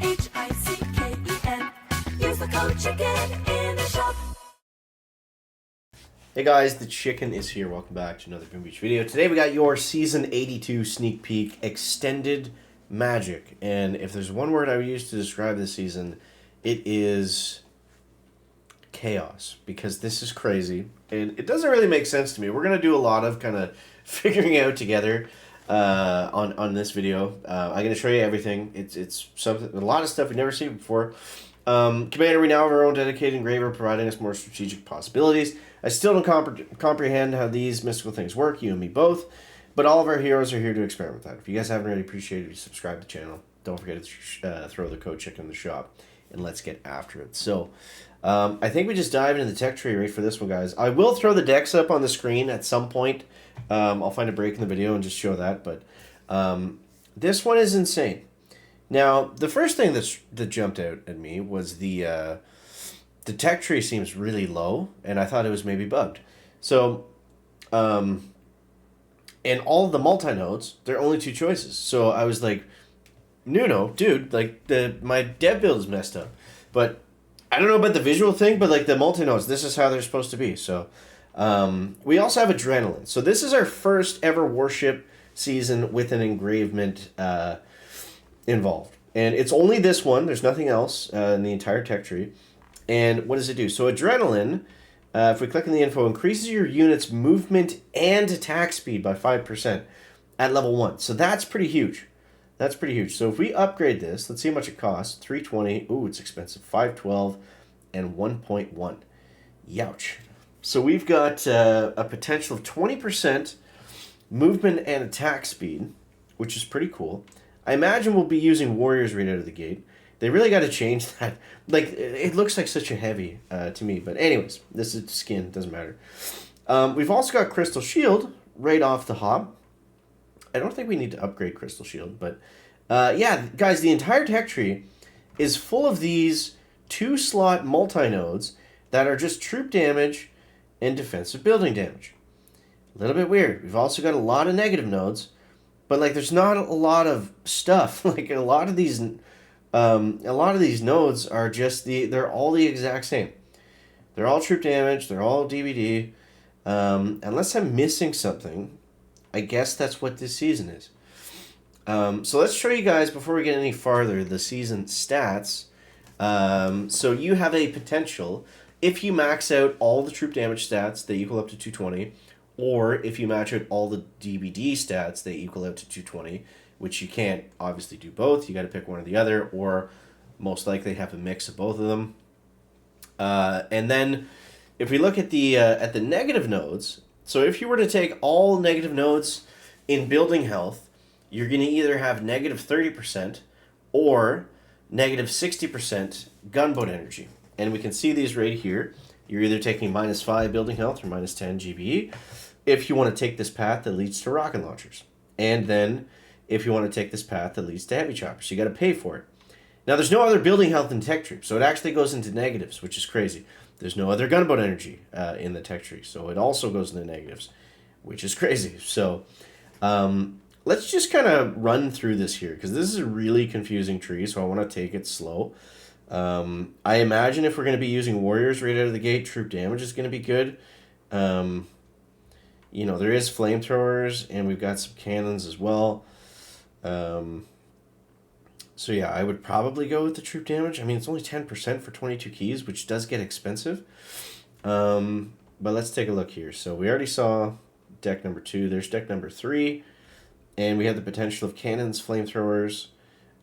CHICKEN. Use the code CHICKEN in the shop. Hey guys, the Chicken is here. Welcome back to another Boom Beach video. Today we got your Season 82 Sneak Peek Extended Magic. And if there's one word I would use to describe this season, it is chaos. Because this is crazy. And it doesn't really make sense to me. We're going to do a lot of kind of figuring out together on this video. I'm going to show you everything. It's something, a lot of stuff we've never seen before. Commander, we now have our own dedicated engraver providing us more strategic possibilities. I still don't comprehend how these mystical things work, you and me both, but all of our heroes are here to experiment with that. If you guys haven't already appreciated it, subscribe to the channel. Don't forget to throw the code CHICKEN in the shop, and let's get after it. So, I think we just dive into the tech tree right for this one, guys. I will throw the decks up on the screen at some point. I'll find a break in the video and just show that, but this one is insane. Now, the first thing that jumped out at me was the tech tree seems really low, and I thought it was maybe bugged. So, and all of the multi-nodes, there are only two choices. So I was like, no, dude, like my dev build is messed up. But I don't know about the visual thing, but like the multi-nodes, this is how they're supposed to be. So we also have Adrenaline. So this is our first ever warship season with an engravement involved. And it's only this one. There's nothing else in the entire tech tree. And what does it do? So Adrenaline, if we click on the info, increases your unit's movement and attack speed by 5% at level 1. So that's pretty huge. That's pretty huge. So if we upgrade this, let's see how much it costs. 320. Ooh, it's expensive. 512 and 1.1. Youch. So we've got a potential of 20% movement and attack speed, which is pretty cool. I imagine we'll be using warriors right out of the gate. They really got to change that. Like, it looks like such a heavy to me. But anyways, this is skin. Doesn't matter. We've also got Crystal Shield right off the hop. I don't think we need to upgrade Crystal Shield. But, yeah, guys, the entire tech tree is full of these 2-slot multi-nodes that are just troop damage and defensive building damage. A little bit weird. We've also got a lot of negative nodes. But, like, there's not a lot of stuff. Like, a lot of these nodes are just they're all the exact same. They're all troop damage. They're all DVD. Unless I'm missing something, I guess that's what this season is. So let's show you guys, before we get any farther, the season stats. So you have a potential, if you max out all the troop damage stats, they equal up to 220. Or if you match out all the DVD stats, they equal out to 220, which you can't obviously do both. You got to pick one or the other, or most likely have a mix of both of them. And then if we look at the negative nodes, so if you were to take all negative nodes in building health, you're going to either have negative 30% or negative 60% gunboat energy. And we can see these right here. You're either taking minus 5 building health or minus 10 GBE. If you want to take this path that leads to rocket launchers. And then if you want to take this path that leads to heavy choppers. You got to pay for it. Now, there's no other building health in tech tree, so it actually goes into negatives, which is crazy. There's no other gunboat energy in the tech tree, so it also goes into negatives, which is crazy. So let's just kind of run through this here, because this is a really confusing tree, so I want to take it slow. I imagine if we're going to be using warriors right out of the gate, troop damage is going to be good. You know, there is flamethrowers, and we've got some cannons as well. So yeah, I would probably go with the troop damage. I mean, it's only 10% for 22 keys, which does get expensive. But let's take a look here. So we already saw deck number 2. There's deck number 3. And we have the potential of cannons, flamethrowers.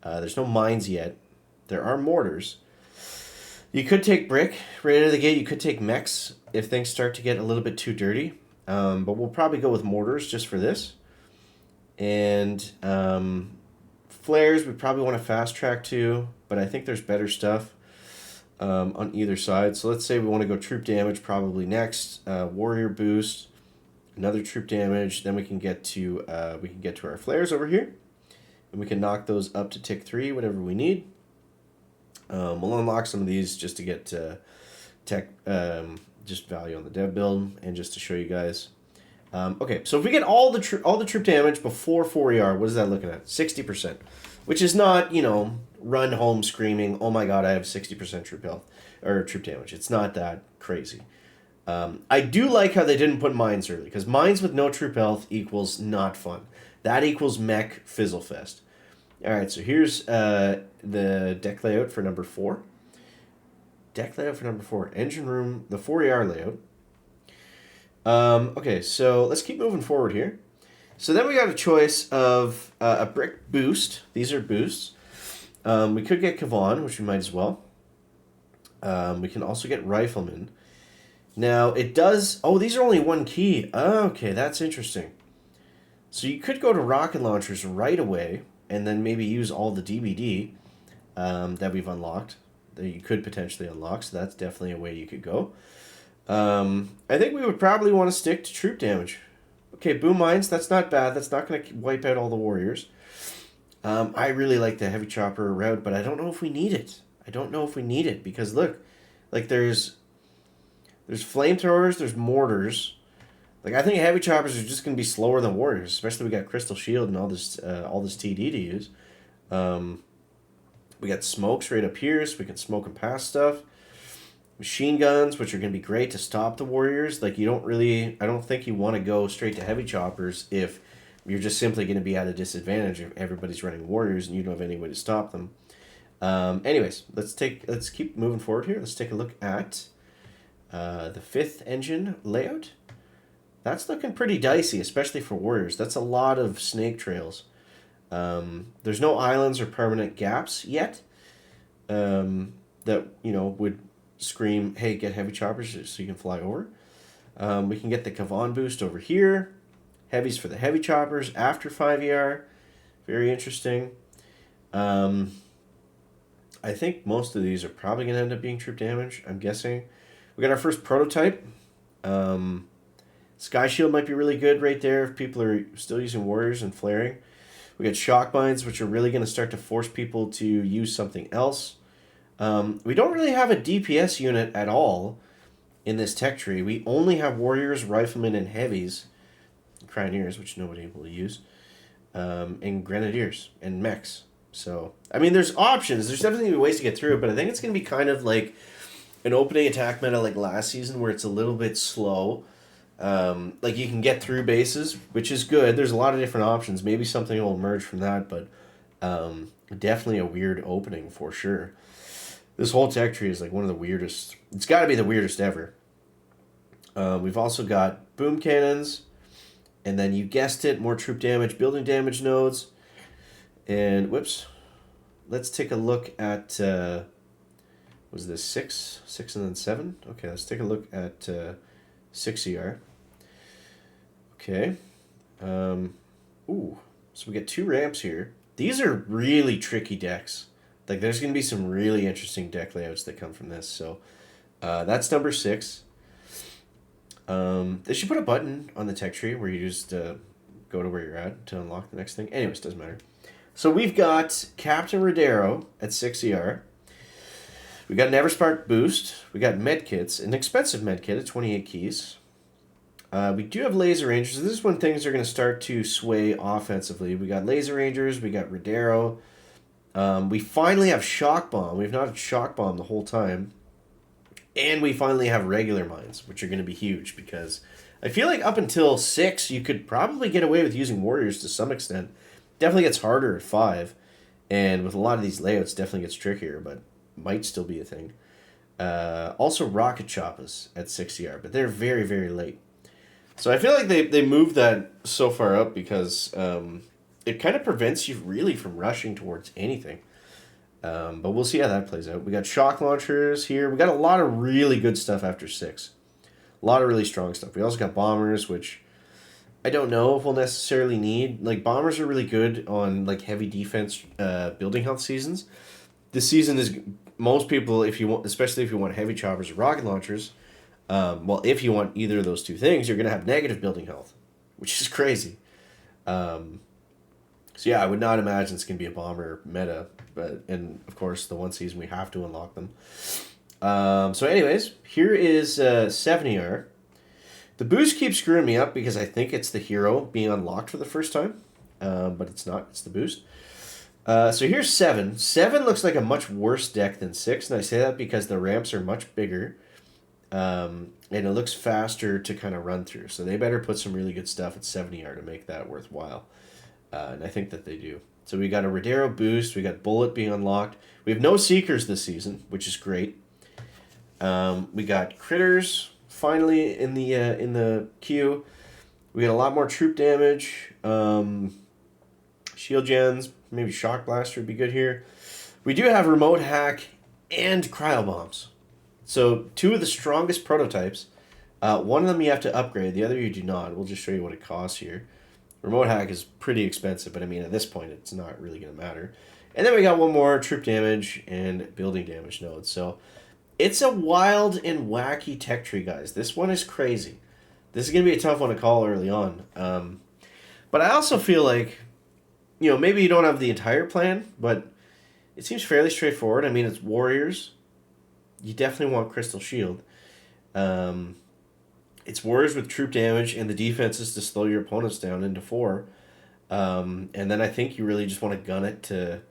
There's no mines yet. There are mortars. You could take brick right out of the gate. You could take mechs if things start to get a little bit too dirty. But we'll probably go with mortars just for this. And flares, we probably want to fast track to, but I think there's better stuff on either side. So let's say we want to go troop damage probably next. Warrior boost, another troop damage. Then we can get to our flares over here, and we can knock those up to tick 3, whatever we need. We'll unlock some of these just to get tech just value on the dev build, and just to show you guys. Okay, so if we get all the troop damage before 4ER, what is that looking at? 60%, which is not, you know, run home screaming, "Oh my god, I have 60% troop health or troop damage." It's not that crazy. I do like how they didn't put mines early, because mines with no troop health equals not fun. That equals mech fizzle fest. All right, so here's the deck layout for number 4. Deck layout for number 4. Engine room, the 4ER layout. Okay, so let's keep moving forward here. So then we got a choice of a brick boost. These are boosts. We could get Kavan, which we might as well. We can also get Rifleman. Now, it does... Oh, these are only 1 key. Oh, okay, that's interesting. So you could go to rocket launchers right away and then maybe use all the DBD that we've unlocked, that you could potentially unlock. So that's definitely a way you could go. I think we would probably want to stick to troop damage. Okay, boom mines, that's not bad. That's not going to wipe out all the warriors. I really like the heavy chopper route, but I don't know if we need it. I don't know if we need it, because look, like there's flamethrowers, there's mortars. Like, I think heavy choppers are just going to be slower than warriors, especially we got Crystal Shield and all this TD to use. We got smokes right up here, so we can smoke and pass stuff. Machine guns, which are going to be great to stop the warriors. Like, I don't think you want to go straight to heavy choppers if you're just simply going to be at a disadvantage if everybody's running warriors and you don't have any way to stop them. Anyways, let's keep moving forward here. Let's take a look at the 5th engine layout. That's looking pretty dicey, especially for warriors. That's a lot of snake trails. There's no islands or permanent gaps yet that would scream, "Hey, get heavy choppers so you can fly over." We can get the Kavan boost over here. Heavies for the heavy choppers after 5ER. Very interesting. I think most of these are probably going to end up being troop damage, I'm guessing. We got our first prototype. Sky Shield might be really good right there if people are still using warriors and flaring. We got shock mines, which are really going to start to force people to use something else. We don't really have a DPS unit at all in this tech tree. We only have warriors, riflemen, and heavies. Cryoneers, which nobody will use. And grenadiers and mechs. So, I mean, there's options. There's definitely ways to get through it, but I think it's going to be kind of like an opening attack meta like last season, where it's a little bit slow. Like, you can get through bases, which is good. There's a lot of different options. Maybe something will emerge from that, but definitely a weird opening for sure. This whole tech tree is like one of the weirdest. It's got to be the weirdest ever. We've also got boom cannons, and then you guessed it, more troop damage, building damage nodes. And, whoops. Let's take a look at, was this 6? 6 and then 7? Okay, let's take a look at 6ER. Okay. Ooh, so we get 2 ramps here. These are really tricky decks. Like, there's going to be some really interesting deck layouts that come from this. So, that's number 6. They should put a button on the tech tree where you just go to where you're at to unlock the next thing. Anyways, doesn't matter. So we've got Captain Rodero at 6ER. We got an Everspark boost. We got medkits, an expensive medkit at 28 keys. We do have Laser Rangers. This is when things are going to start to sway offensively. We got Laser Rangers. We got Rodero. We finally have Shock Bomb. We've not had Shock Bomb the whole time. And we finally have regular mines, which are going to be huge, because I feel like up until 6, you could probably get away with using warriors to some extent. Definitely gets harder at 5. And with a lot of these layouts, definitely gets trickier, but might still be a thing. Also rocket choppas at 6ER, but they're very, very late. So I feel like they moved that so far up because it kind of prevents you really from rushing towards anything. But we'll see how that plays out. We got shock launchers here. We got a lot of really good stuff after 6. A lot of really strong stuff. We also got bombers, which I don't know if we'll necessarily need. Like, bombers are really good on like heavy defense building health seasons. This season is most people, if you want, especially if you want heavy choppers or rocket launchers. Well, if you want either of those two things, you're gonna have negative building health, which is crazy. So yeah, I would not imagine it's gonna be a bomber meta, and of course the one season we have to unlock them. So anyways, here is 7ER. The boost keeps screwing me up because I think it's the hero being unlocked for the first time, but it's not. It's the boost. So here's 7. 7 looks like a much worse deck than 6, and I say that because the ramps are much bigger, and it looks faster to kind of run through. So they better put some really good stuff at 70R to make that worthwhile, and I think that they do. So we got a Rodero boost, we got Bullet being unlocked. We have no Seekers this season, which is great. We got Critters finally in the queue. We got a lot more troop damage. Shield gens, maybe Shock Blaster would be good here. We do have Remote Hack and Cryo Bombs. So 2 of the strongest prototypes. One of them you have to upgrade, the other you do not. We'll just show you what it costs here. Remote Hack is pretty expensive, but I mean at this point it's not really going to matter. And then we got one more troop damage and building damage nodes. So it's a wild and wacky tech tree, guys. This one is crazy. This is going to be a tough one to call early on. But I also feel like, you know, maybe you don't have the entire plan, but it seems fairly straightforward. I mean, it's Warriors. You definitely want Crystal Shield. It's Warriors with troop damage, and the defense is to slow your opponents down into 4. And then I think you really just want to gun it to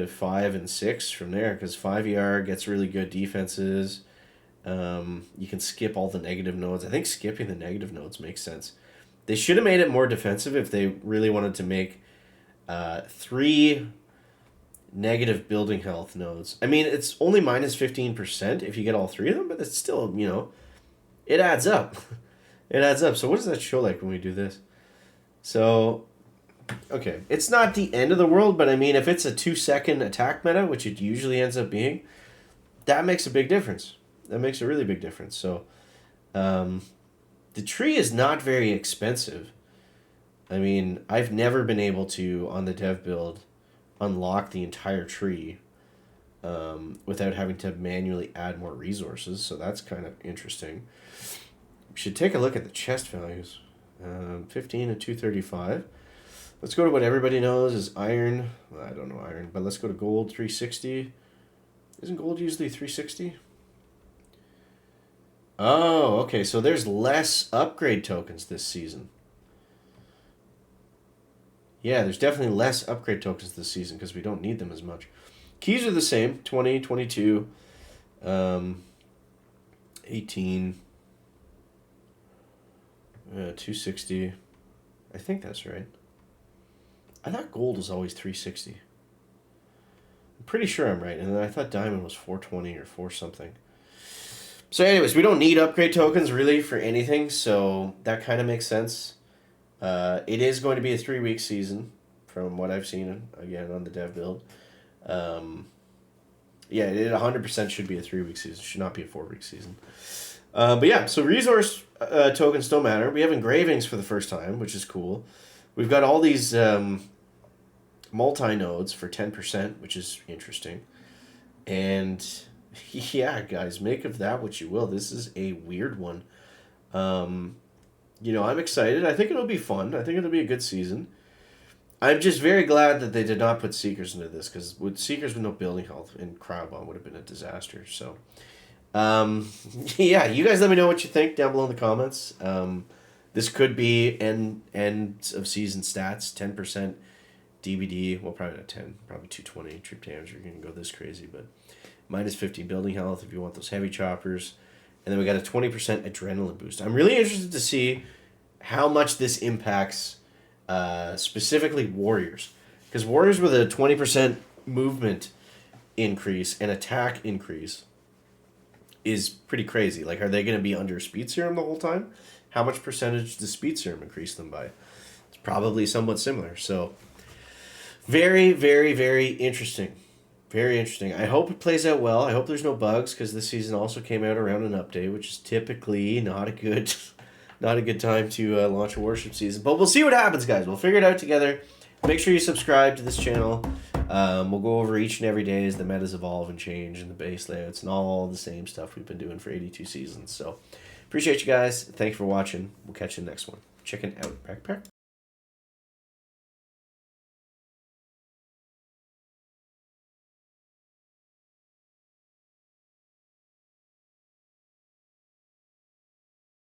5 and 6 from there, because 5ER gets really good defenses. You can skip all the negative nodes. I think skipping the negative nodes makes sense. They should have made it more defensive if they really wanted to make 3 negative building health nodes. I mean, it's only minus 15% if you get all 3 of them, but it's still, you know, it adds up. It adds up. So what does that show like when we do this? So, okay. It's not the end of the world, but I mean, if it's a 2-second attack meta, which it usually ends up being, that makes a big difference. That makes a really big difference. So, the tree is not very expensive. I mean, I've never been able to, on the dev build, unlock the entire tree without having to manually add more resources, so that's kind of interesting. We should take a look at the chest values. 15 and 235. Let's go to what everybody knows is iron. Well, I don't know iron, but let's go to gold 360. Isn't gold usually 360? Oh, okay, so there's less upgrade tokens this season. Yeah, there's definitely less upgrade tokens this season because we don't need them as much. Keys are the same, 20, 22, 18, 260. I think that's right. I thought gold was always 360. I'm pretty sure I'm right, and then I thought diamond was 420 or 4 something. So anyways, we don't need upgrade tokens really for anything, so that kind of makes sense. It is going to be a 3-week season from what I've seen, again, on the dev build. Yeah, it 100% should be a 3-week season. It should not be a 4-week season. But yeah, so resource tokens don't matter. We have engravings for the first time, which is cool. We've got all these multi-nodes for 10%, which is interesting. And yeah, guys, make of that what you will. This is a weird one. You know, I'm excited. I think it'll be fun. I think it'll be a good season. I'm just very glad that they did not put Seekers into this, because with Seekers with no building health and Cryo Bomb would have been a disaster. So, yeah, you guys let me know what you think down below in the comments. This could be end of season stats, 10% DBD. Well, probably not 10, probably 220 troop damage. You're going to go this crazy, but minus 50 building health if you want those heavy choppers. And then we got a 20% adrenaline boost. I'm really interested to see how much this impacts specifically Warriors. Because Warriors with a 20% movement increase and attack increase is pretty crazy. Like, are they going to be under Speed Serum the whole time? How much percentage does Speed Serum increase them by? It's probably somewhat similar. So, very, very, very interesting. Very interesting. I hope it plays out well. I hope there's no bugs, because this season also came out around an update, which is typically not a good time to launch a Warship season. But we'll see what happens, guys. We'll figure it out together. Make sure you subscribe to this channel. We'll go over each and every day as the metas evolve and change, and the base layouts and all the same stuff we've been doing for 82 seasons. So appreciate you guys. Thanks for watching. We'll catch you in the next one. Chicken out. Backpack.